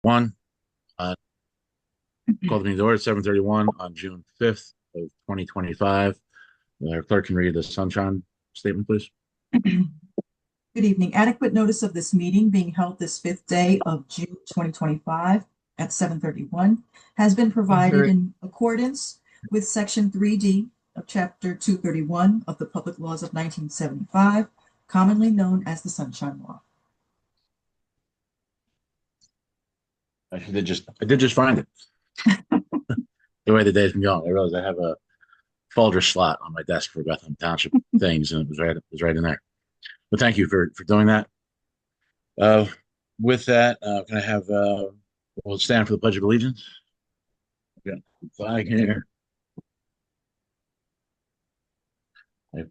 One, call the meeting to order at 7:31 on June 5th of 2025. Our clerk can read the sunshine statement, please. Good evening. Adequate notice of this meeting being held this fifth day of June 2025 at 7:31 has been provided in accordance with Section 3D of Chapter 231 of the Public Laws of 1975, commonly known as the Sunshine Law. I did just find it. The way the day's been going, I realized I have a folder slot on my desk for Bethlehem Township things, and it was right in there. But thank you for doing that. Uh, with that, can I have we'll stand for the Pledge of Allegiance. Got the flag here. I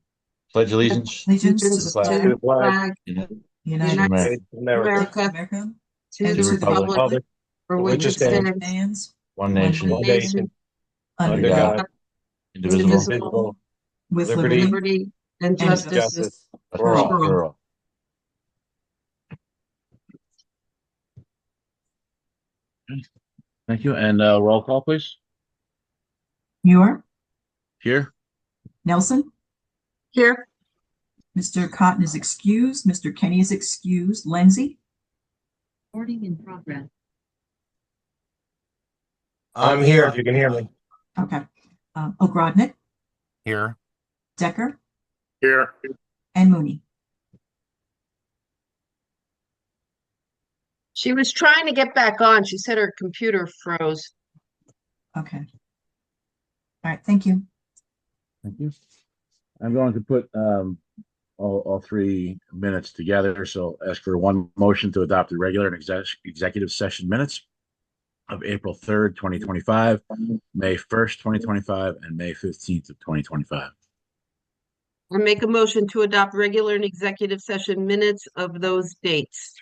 pledge allegiance Allegiance to To the the flag, flag, United America, States of America, America, to and the to the republic republic for for which which it it stands, stands, one one nation, one nation, under under God, God, indivisible, indivisible, with liberty, liberty and and justice justice for all. for all. Okay. Thank you. And roll call, please. Muir, Here. Nelson, Here, Mr. Cotton is excused, Mr. Kenny is excused, Lindsay, Recording in progress. I'm here if you can hear me. okay, Ogrodnik, Here. Decker, Here. and Mooney. She was trying to get back on. She said her computer froze. Okay. All right, thank you. Thank you. I'm going to put all 3 minutes together. So ask for one motion to adopt the regular and executive session minutes of April 3rd, 2025, May 1st, 2025, and May 15th of 2025. I make a motion to adopt regular and executive session minutes of those dates.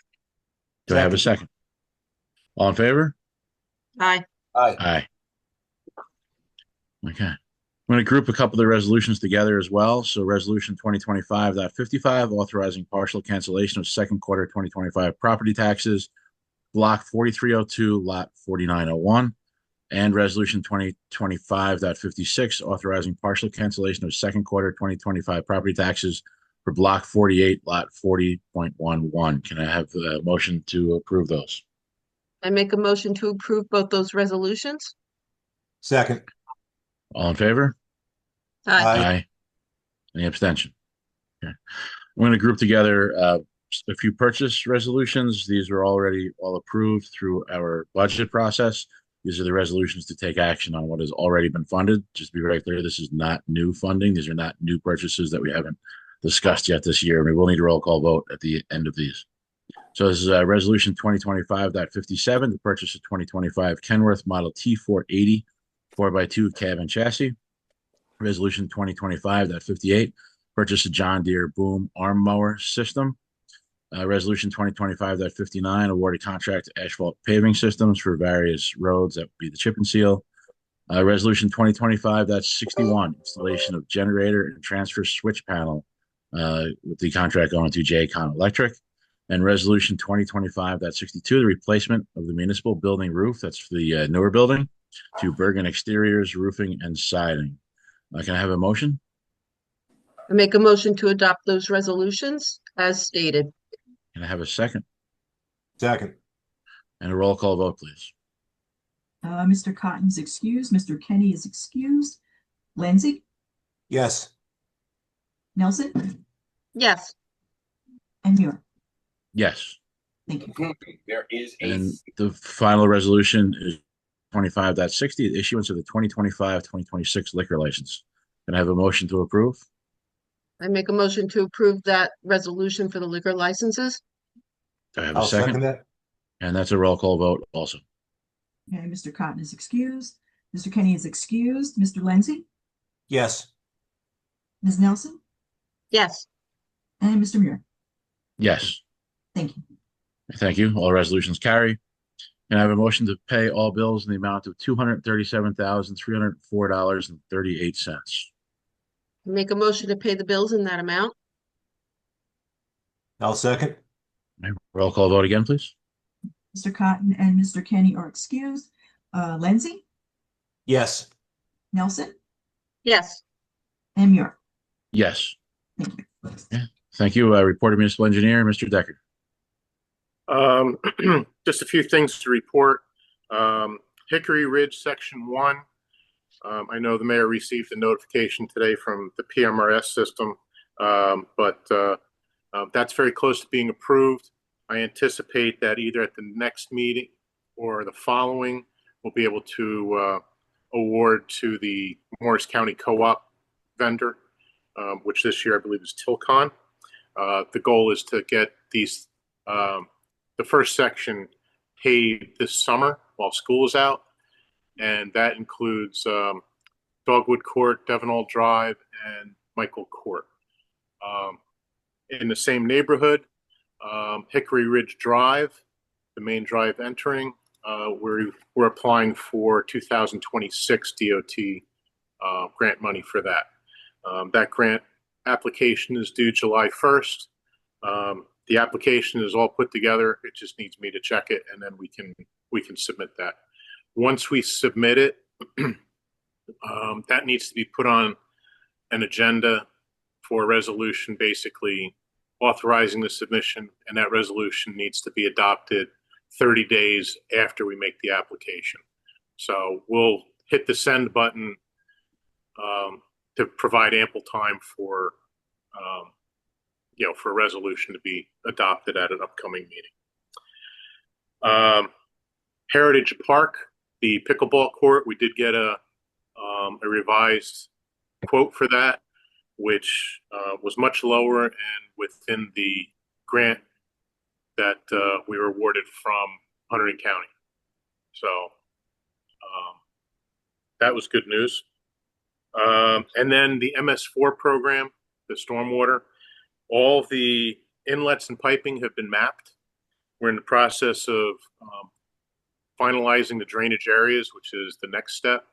Do I have a second? All in favor? Aye. Aye. Okay. I'm going to group a couple of the resolutions together as well. So resolution 2025.55, authorizing partial cancellation of second quarter 2025 property taxes, block 4302, lot 4901, and resolution 2025.56, authorizing partial cancellation of second quarter 2025 property taxes for block 48, lot 40.11. Can I have a motion to approve those? I make a motion to approve both those resolutions. Second. All in favor? Aye. Aye. Any abstention? Okay. I'm going to group together a few purchase resolutions. These are already all approved through our budget process. These are the resolutions to take action on what has already been funded. Just to be very clear, this is not new funding. These are not new purchases that we haven't discussed yet this year. We will need a roll call vote at the end of these. So this is resolution 2025.57, the purchase of 2025 Kenworth Model T480 4x2 cab and chassis. Resolution 2025.58, purchase a John Deere boom arm mower system. Resolution 2025.59, awarded contract to asphalt paving systems for various roads. That would be the chip and seal. Resolution 2025.61, installation of generator and transfer switch panel with the contract going to J-Con Electric. And resolution 2025.62, the replacement of the municipal building roof. That's for the newer building to Bergen Exteriors, Roofing and Siding. Can I have a motion? I make a motion to adopt those resolutions as stated. Can I have a second? Second. And a roll call vote, please. Mr. Cotton is excused, Mr. Kenny is excused, Lindsay, Yes. Nelson, Yes. and Muir. Yes. Thank you. There is And the final resolution is 25.60, the issuance of the 2025-2026 liquor license. Can I have a motion to approve? I make a motion to approve that resolution for the liquor licenses. Do I have a I'll second second? that. And that's a roll call vote also. Okay, Mr. Cotton is excused, Mr. Kenny is excused, Mr. Lindsay, Yes. Ms. Nelson, Yes. and Mr. Muir. Yes. Thank you. Thank you. All resolutions carry. And I have a motion to pay all bills in the amount of $237,304.38. Make a motion to pay the bills in that amount. I'll second. Roll call vote again, please. Mr. Cotton and Mr. Kenny are excused. Lindsay, Yes. Nelson, Yes. and Muir. Yes. Thank you. Yeah. Thank you. Report of Municipal Engineer, Mr. Decker. Just a few things to report. Hickory Ridge Section 1. I know the mayor received a notification today from the PMRS system, but that's very close to being approved. I anticipate that either at the next meeting or the following, we'll be able to award to the Morris County Co-op vendor, which this year I believe is Tilcon. The goal is to get these the first section paved this summer while school is out, and that includes Dogwood Court, Devonall Drive, and Michael Court. In the same neighborhood, Hickory Ridge Drive, the main drive entering, we're applying for 2026 DOT grant money for that. That grant application is due July 1st. The application is all put together. It just needs me to check it, and then we can submit that. Once we submit it, that needs to be put on an agenda for a resolution, basically authorizing the submission, and that resolution needs to be adopted 30 days after we make the application. So we'll hit the send button to provide ample time for for a resolution to be adopted at an upcoming meeting. Heritage Park, the pickleball court, we did get a revised quote for that, which was much lower and within the grant that we were awarded from Hunterdon County. So that was good news. And then the MS4 program, the stormwater, all the inlets and piping have been mapped. We're in the process of finalizing the drainage areas, which is the next step.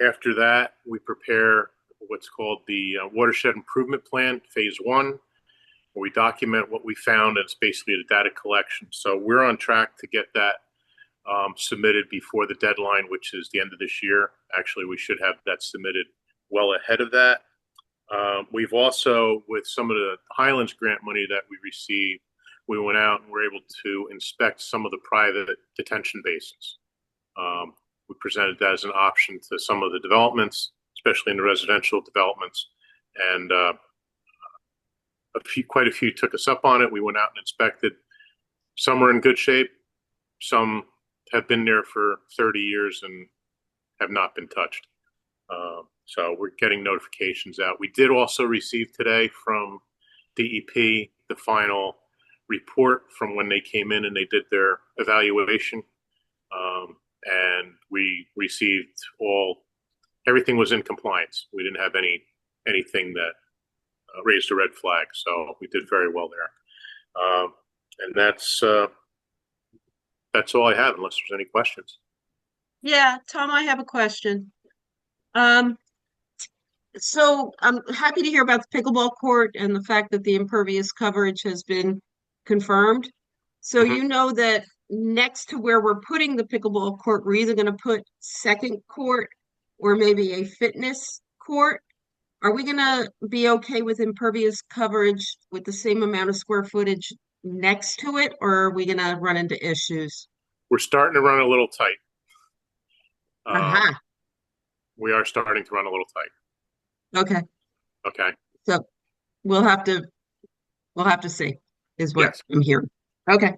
After that, we prepare what's called the Watershed Improvement Plan, Phase 1, where we document what we found. It's basically a data collection. So we're on track to get that submitted before the deadline, which is the end of this year. Actually, we should have that submitted well ahead of that. We've also, with some of the Highlands grant money that we received, we went out and were able to inspect some of the private detention basins. We presented that as an option to some of the developments, especially in the residential developments, and quite a few took us up on it. We went out and inspected. Some are in good shape. Some have been there for 30 years and have not been touched. So we're getting notifications out. We did also receive today from DEP the final report from when they came in and they did their evaluation. And we received everything was in compliance. We didn't have anything that raised a red flag. So we did very well there. And that's all I have, unless there's any questions. Yeah, Tom, I have a question. So I'm happy to hear about the pickleball court and the fact that the impervious coverage has been confirmed. So you know that next to where we're putting the pickleball court, we're either going to put second court or maybe a fitness court. Are we going to be okay with impervious coverage with the same amount of square footage next to it, or are we going to run into issues? We're starting to run a little tight. Aha. We are starting to run a little tight. Okay. Okay. So we'll have to see is what Yes. I'm hearing. Okay.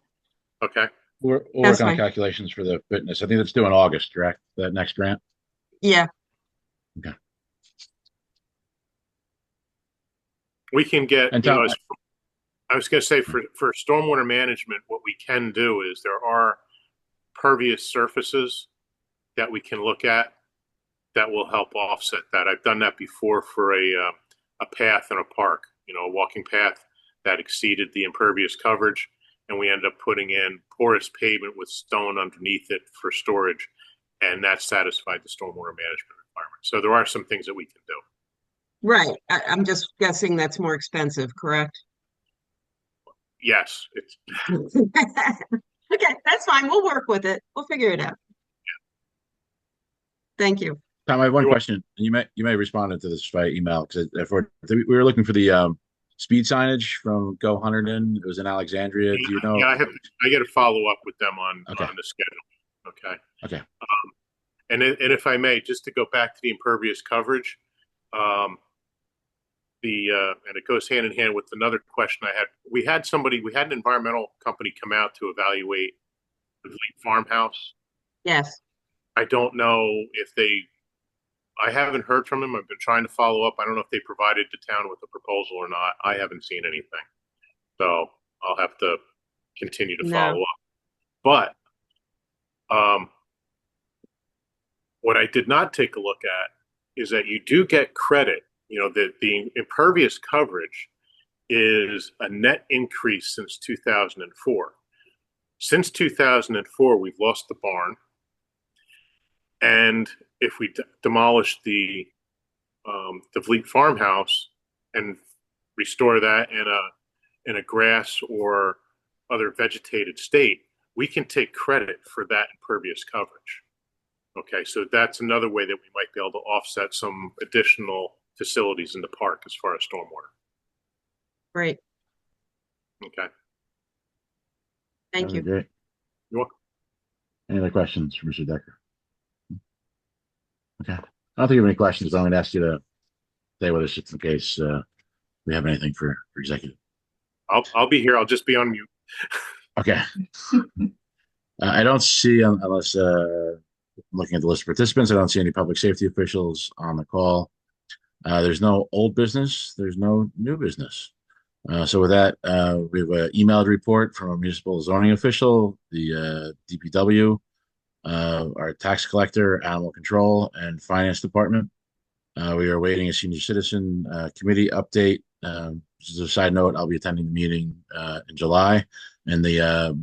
Okay. We'll That's work on fine. calculations for the fitness. I think that's due in August, correct? That next grant? Yeah. Okay. We can get, And you know, Tom, I was going to say for stormwater management, what we can do is there are pervious surfaces that we can look at that will help offset that. I've done that before for a path in a park, you know, a walking path that exceeded the impervious coverage, and we ended up putting in porous pavement with stone underneath it for storage, and that satisfied the stormwater management requirement. So there are some things that we can do. Right. I'm just guessing that's more expensive, correct? Yes, it's Okay, that's fine. We'll work with it. We'll figure it out. Thank you. Tom, I have one You're question. You may respond to this via email because we were looking for the speed signage from Go Hunterdon. It was in Alexandria. Do you know? Yeah, I got to follow up with them on Okay. the schedule. Okay. Okay. And if I may, just to go back to the impervious coverage, um, and it goes hand in hand with another question I had. We had an environmental company come out to evaluate the Fleet Farmhouse. Yes. I don't know if I haven't heard from them. I've been trying to follow up. I don't know if they provided the town with a proposal or not. I haven't seen anything. So I'll have to continue to No. follow up. But what I did not take a look at is that you do get credit. You know, the impervious coverage is a net increase since 2004. Since 2004, we've lost the barn. And if we demolish the Fleet Farmhouse and restore that in a grass or other vegetated state, we can take credit for that impervious coverage. Okay, so that's another way that we might be able to offset some additional facilities in the park as far as stormwater. Great. Okay. Thank you. Great. You're welcome. Any other questions for Mr. Decker? Okay. I don't think you have any questions. I'm going to ask you to stay with us just in case we have anything for executive. I'll be here. I'll just be on mute. Okay. I don't see, unless looking at the list of participants, I don't see any public safety officials on the call. There's no old business. There's no new business. So with that, we have an emailed report from a municipal zoning official, the DPW, our tax collector, animal control, and finance department. We are awaiting a senior citizen committee update. Just a side note, I'll be attending the meeting in July, and the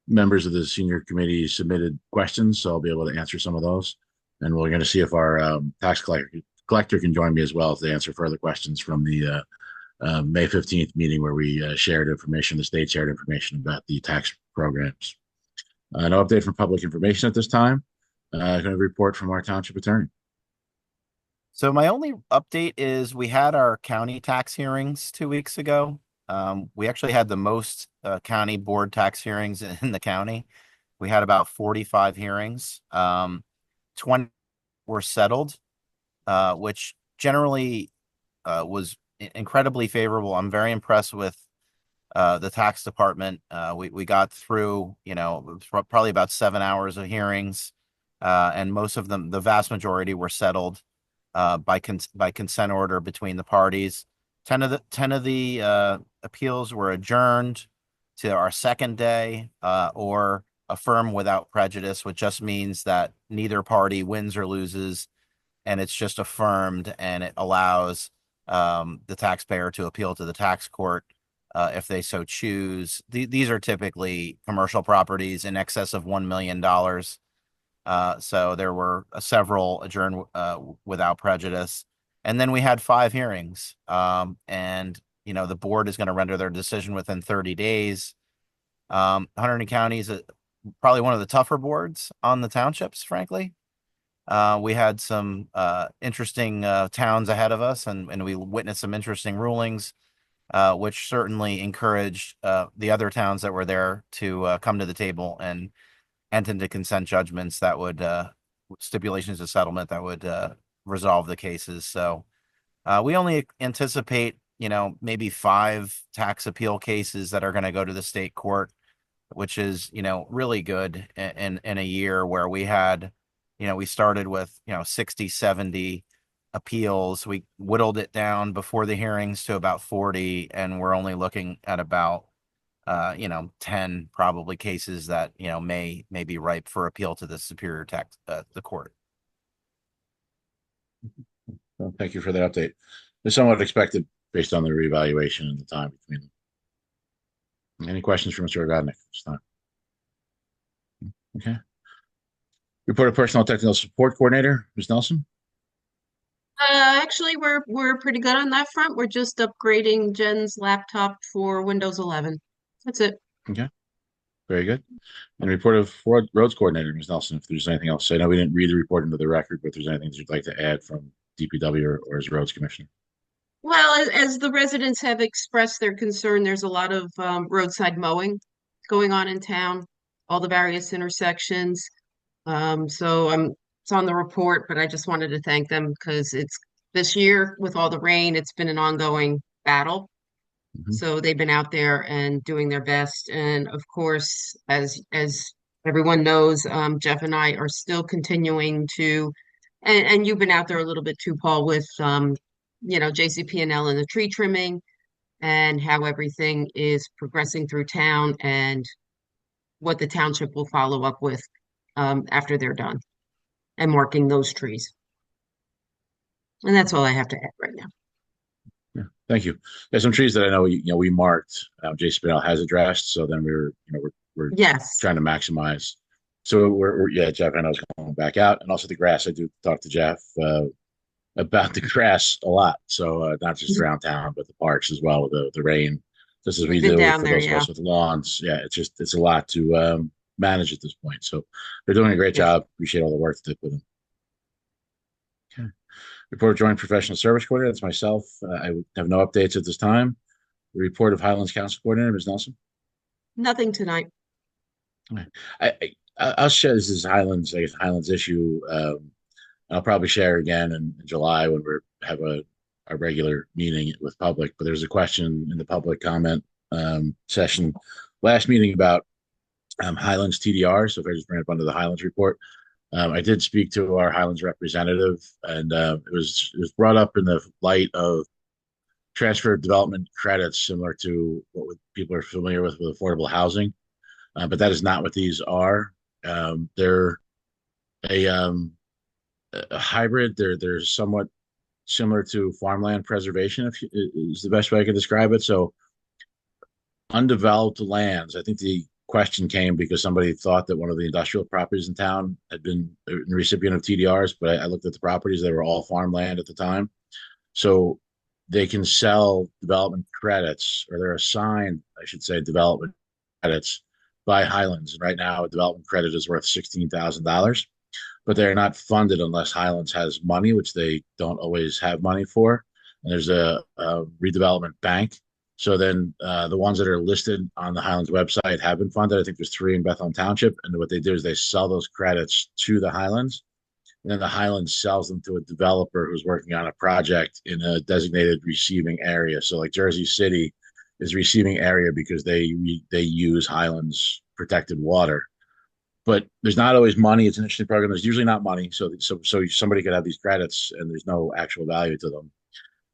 members of the senior committee submitted questions, so I'll be able to answer some of those. And we're going to see if our tax collector can join me as well to answer further questions from the May 15th meeting where we shared information, the state shared information about the tax programs. No update from public information at this time. Going to report from our township attorney. So my only update is we had our county tax hearings 2 weeks ago. We actually had the most county board tax hearings in the county. We had about 45 hearings. 20 were settled, which generally was incredibly favorable. I'm very impressed with the tax department. We got through, probably about 7 hours of hearings, and most of them, the vast majority, were settled by consent order between the parties. 10 of the appeals were adjourned to our second day, or affirm without prejudice, which just means that neither party wins or loses, and it's just affirmed, and it allows the taxpayer to appeal to the tax court if they so choose. These are typically commercial properties in excess of $1 million. So there were several adjourned without prejudice. And then we had 5 hearings. And, the board is going to render their decision within 30 days. Hunterdon County is probably one of the tougher boards on the townships, frankly. We had some interesting towns ahead of us, and we witnessed some interesting rulings, which certainly encouraged the other towns that were there to come to the table and enter into consent judgments that would stipulations of settlement that would resolve the cases. So we only anticipate, maybe 5 tax appeal cases that are going to go to the state court, which is, really good in a year where we had, we started with, 60, 70 appeals. We whittled it down before the hearings to about 40, and we're only looking at about 10 probably cases that, may be ripe for appeal to the superior tax, the court. Well, thank you for the update. It's somewhat expected based on the reevaluation and the time between them. Any questions for Mr. Ogodnik this time? Okay. Report of Personnel Technical Support Coordinator, Ms. Nelson. Actually, we're pretty good on that front. We're just upgrading Jen's laptop for Windows 11. That's it. Okay. Very good. And report of roads coordinator, Ms. Nelson, if there's anything else. I know we didn't read the report into the record, but if there's anything that you'd like to add from DPW or as roads commissioner. Well, as the residents have expressed their concern, there's a lot of roadside mowing going on in town, all the various intersections. So it's on the report, but I just wanted to thank them because it's this year with all the rain, it's been an ongoing battle. Mhm. So they've been out there and doing their best. And of course, as everyone knows, Jeff and I are still continuing to, and you've been out there a little bit too, Paul, with JCP&L and the tree trimming and how everything is progressing through town and what the township will follow up with after they're done and marking those trees. And that's all I have to add right now. Yeah, thank you. There's some trees that I know we marked. JCPL has addressed, so then we're Yes. trying to maximize. So yeah, Jeff, I know is going back out, and also the grass. I do talk to Jeff about the grass a lot. So not just around town, but the parks as well with the rain, just as we We've been do down for there, those of us with lawns. Yeah, it's a lot to manage at this point. So they're doing a great Yes. job. Appreciate all the work that they put in. Okay. Report of Joint Professional Service Coordinator. That's myself. I have no updates at this time. The report of Highlands Council Coordinator, Ms. Nelson. Nothing tonight. I'll share this is Highlands, I guess Highlands issue. I'll probably share again in July when we have a regular meeting with public. But there's a question in the public comment session last meeting about Highlands TDR. So if I just bring it up under the Highlands report, I did speak to our Highlands representative, and it was brought up in the light of transfer development credits, similar to what people are familiar with affordable housing. But that is not what these are. They're a hybrid. They're somewhat similar to farmland preservation, is the best way I can describe it. So undeveloped lands. I think the question came because somebody thought that one of the industrial properties in town had been the recipient of TDRs, but I looked at the properties; they were all farmland at the time. So they can sell development credits, or they're assigned, I should say, development credits by Highlands. And right now, a development credit is worth $16,000, but they're not funded unless Highlands has money, which they don't always have money for. And there's a redevelopment bank. So then the ones that are listed on the Highlands website have been funded. I think there's 3 in Bethlehem Township. And what they do is they sell those credits to the Highlands. And then the Highlands sells them to a developer who's working on a project in a designated receiving area. So like Jersey City is receiving area because they use Highlands protected water. But there's not always money. It's an interesting program. There's usually not money. So somebody could have these credits and there's no actual value to them.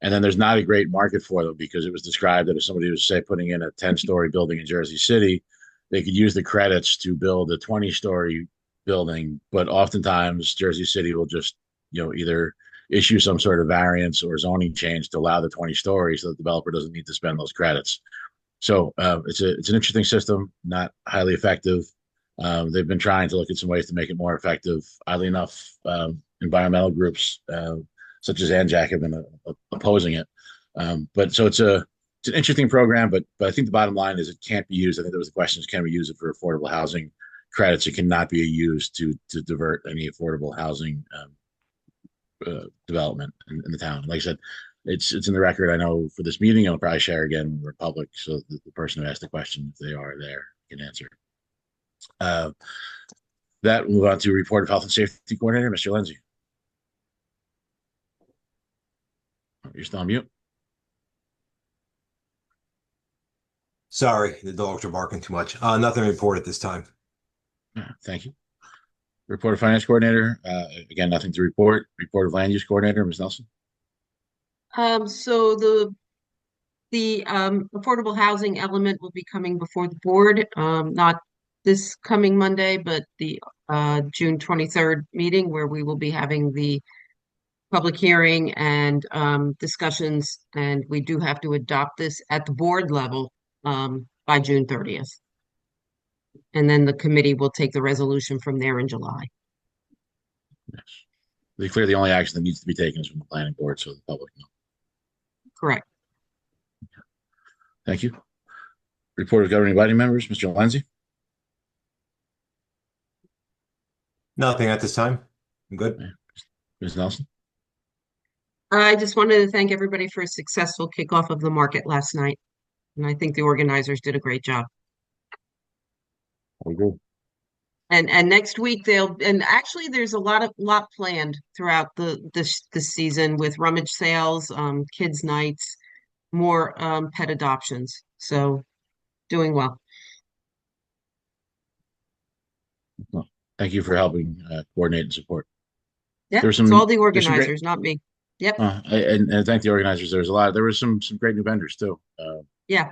And then there's not a great market for them because it was described that if somebody was, say, putting in a 10-story building in Jersey City, they could use the credits to build a 20-story building. But oftentimes Jersey City will just, either issue some sort of variance or zoning change to allow the 20 stories so the developer doesn't need to spend those credits. So it's an interesting system, not highly effective. They've been trying to look at some ways to make it more effective. Oddly enough, environmental groups such as ANJAC have been opposing it. But so it's an interesting program, but I think the bottom line is it can't be used. I think there was the question: can we use it for affordable housing credits? It cannot be used to divert any affordable housing development in the town. Like I said, it's in the record. I know for this meeting, I'll probably share again when we're public, so the person who asked the question, if they are there, can answer. That we'll move on to report of health and safety coordinator, Mr. Lindsay. You're still on mute. Sorry, the dogs are barking too much. Nothing to report at this time. Thank you. Report of finance coordinator. Again, nothing to report. Report of land use coordinator, Ms. Nelson. So the affordable housing element will be coming before the board, not this coming Monday, but the June 23rd meeting where we will be having the public hearing and discussions, and we do have to adopt this at the board level by June 30th. And then the committee will take the resolution from there in July. Yes. To be clear, the only action that needs to be taken is from the planning board, so the public knows. Correct. Thank you. Report of governing body members, Mr. Lindsay. Nothing at this time. I'm good. Ms. Nelson? I just wanted to thank everybody for a successful kickoff of the market last night. And I think the organizers did a great job. All good. And next week and actually there's a lot planned throughout this season with rummage sales, kids nights, more pet adoptions. So doing well. Well, thank you for helping coordinate and support. Yeah, There were it's all the there's some great, organizers, not me. Yep. and thank the organizers. There was some great new vendors too. Yeah.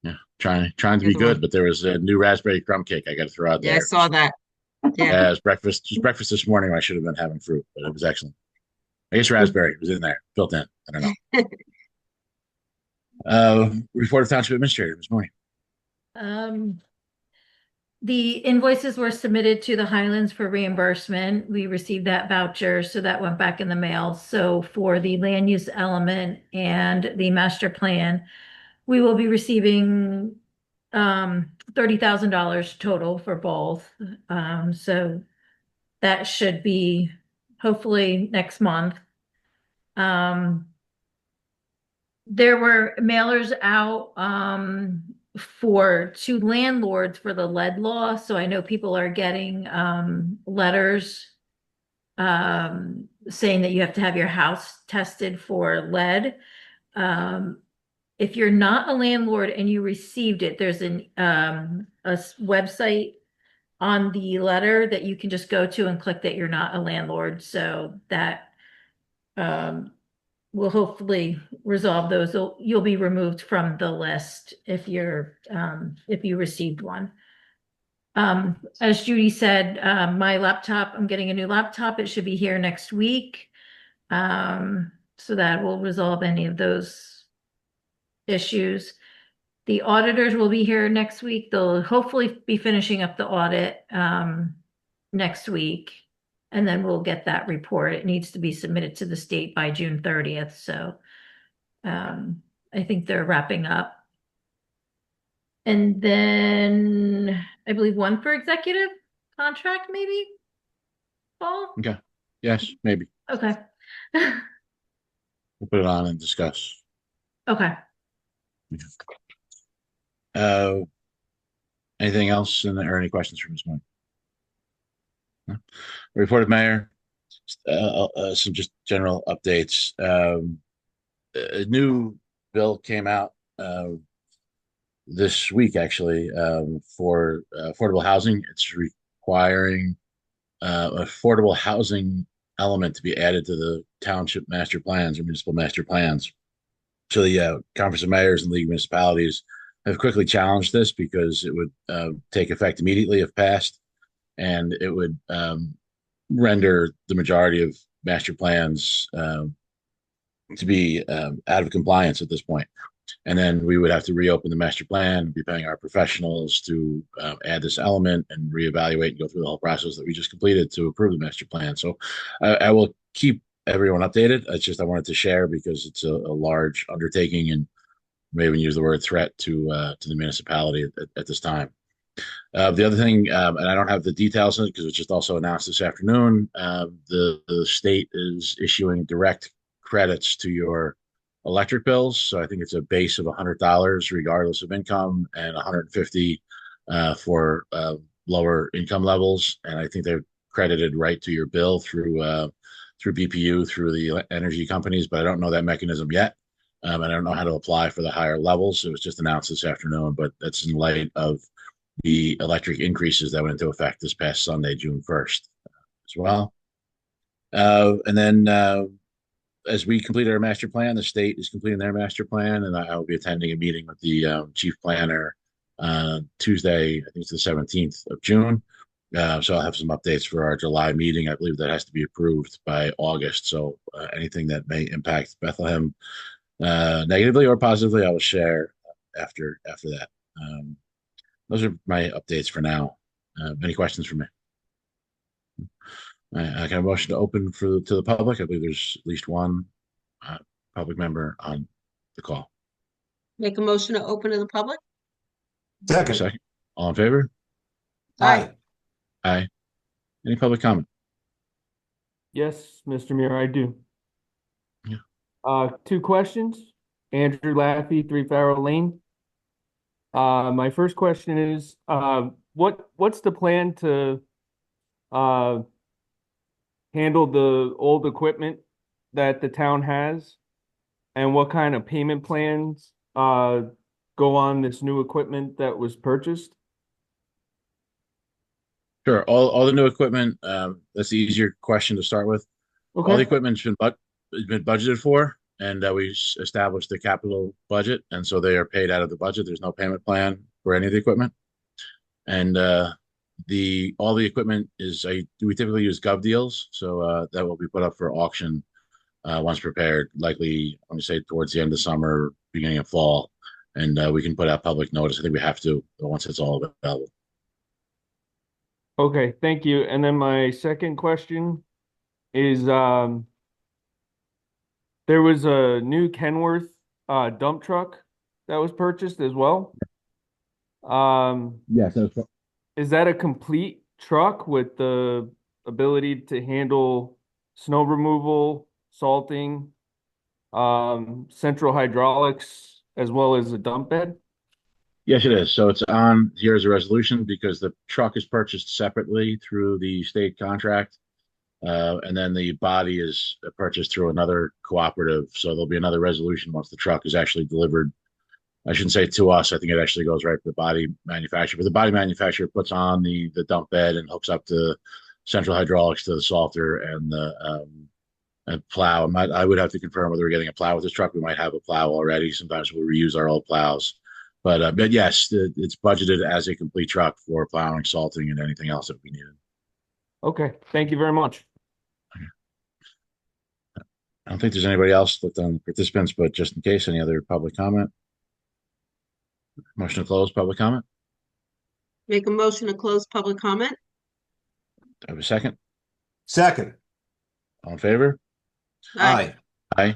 Yeah, trying to be There's a lot. good, but there was a new raspberry crumb cake I got to throw out Yeah, I there. saw that. Yeah. Yeah, it's breakfast this morning. I should have been having fruit, but it was excellent. I guess raspberry was in there, built in. I don't know. Report of Township Administrator this morning. The invoices were submitted to the Highlands for reimbursement. We received that voucher, so that went back in the mail. So for the land use element and the master plan, we will be receiving $30,000 total for both. So that should be hopefully next month. There were mailers out to landlords for the lead law. So I know people are getting letters saying that you have to have your house tested for lead. If you're not a landlord and you received it, there's a website on the letter that you can just go to and click that you're not a landlord. So that will hopefully resolve those. You'll be removed from the list if you received one. As Judy said, my laptop, I'm getting a new laptop. It should be here next week. So that will resolve any of those issues. The auditors will be here next week. They'll hopefully be finishing up the audit next week. And then we'll get that report. It needs to be submitted to the state by June 30th. So I think they're wrapping up. And then I believe one for executive contract, maybe? Paul? Okay. Yes, maybe. Okay. We'll put it on and discuss. Okay. Anything else or any questions from this morning? No? Report of Mayor. Some just general updates. A new bill came out this week, actually, for affordable housing. It's requiring affordable housing element to be added to the township master plans or municipal master plans. So the Conference of Mayors and League of Municipalities have quickly challenged this because it would take effect immediately if passed, and it would render the majority of master plans to be out of compliance at this point. And then we would have to reopen the master plan, be paying our professionals to add this element and reevaluate and go through the whole process that we just completed to approve the master plan. So I will keep everyone updated. It's just I wanted to share because it's a large undertaking and may even use the word threat to the municipality at this time. The other thing, and I don't have the details on it because it's just also announced this afternoon, the state is issuing direct credits to your electric bills. So I think it's a base of $100 regardless of income and $150 for lower income levels. And I think they're credited right to your bill through BPU, through the energy companies, but I don't know that mechanism yet. And I don't know how to apply for the higher levels. It was just announced this afternoon, but that's in light of the electric increases that went into effect this past Sunday, June 1st as well. And then as we completed our master plan, the state is completing their master plan, and I will be attending a meeting with the chief planner Tuesday, I think it's the 17th of June. So I'll have some updates for our July meeting. I believe that has to be approved by August. So anything that may impact Bethlehem negatively or positively, I will share after that. Those are my updates for now. Any questions for me? I can have a motion to open to the public. I believe there's at least one public member on the call. Make a motion to open to the public? Second. Second. All in favor? Aye. Aye. Any public comment? Yes, Mr. Mayor, I do. Yeah. Two questions. Andrew Laffey, 3 Farrow Lane. My first question is, what's the plan to handle the old equipment that the town has? And what kind of payment plans go on this new equipment that was purchased? Sure. All the new equipment, that's the easier question to start with. All the Okay, equipment's been budgeted for, and we established the capital budget, and so they are paid out of the budget. There's no payment plan for any of the equipment. And all the equipment we typically use gov deals, so that will be put up for auction once prepared, likely I'm going to say towards the end of summer, beginning of fall, and we can put out public notice. I think we have to once it's all available. okay, thank you. And then my second question is, there was a new Kenworth dump truck that was purchased as well. Yes, Is that a complete truck with the ability to handle snow removal, salting, central hydraulics, as well as a dump bed? yes, it is. So it's on here as a resolution because the truck is purchased separately through the state contract. And then the body is purchased through another cooperative. So there'll be another resolution once the truck is actually delivered. I shouldn't say to us. I think it actually goes right to the body manufacturer. But the body manufacturer puts on the dump bed and hooks up the central hydraulics to the salter and the plow. I would have to confirm whether we're getting a plow with this truck. We might have a plow already. Sometimes we reuse our old plows. But yes, it's budgeted as a complete truck for plowing, salting, and anything else that we needed. Okay, thank you very much. I don't think there's anybody else left on the participants, but just in case, any other public comment? Motion to close public comment? Make a motion to close public comment? Do I have a second? Second. All in favor? Aye. Aye.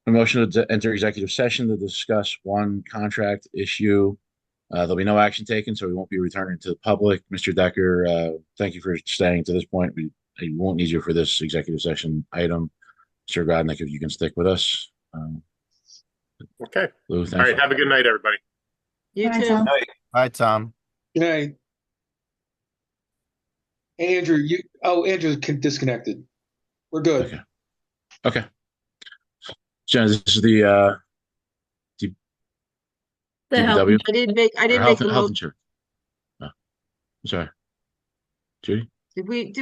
A motion to enter executive session to discuss one contract issue. There'll be no action taken, so we won't be returning to the public. Mr. Decker, thank you for staying to this point. We won't need you for this executive session item. Mr. Grodnick, if you can stick with us. Okay. Lou, All thanks. right. Have a good night, everybody. You Bye, too. Tom. Hi, Tom. Good night. Andrew, Andrew disconnected. We're good. Okay. Okay. Jenna, this is the The health, DPW I didn't make a health motion. insurance. Oh, I'm sorry. Judy? Did we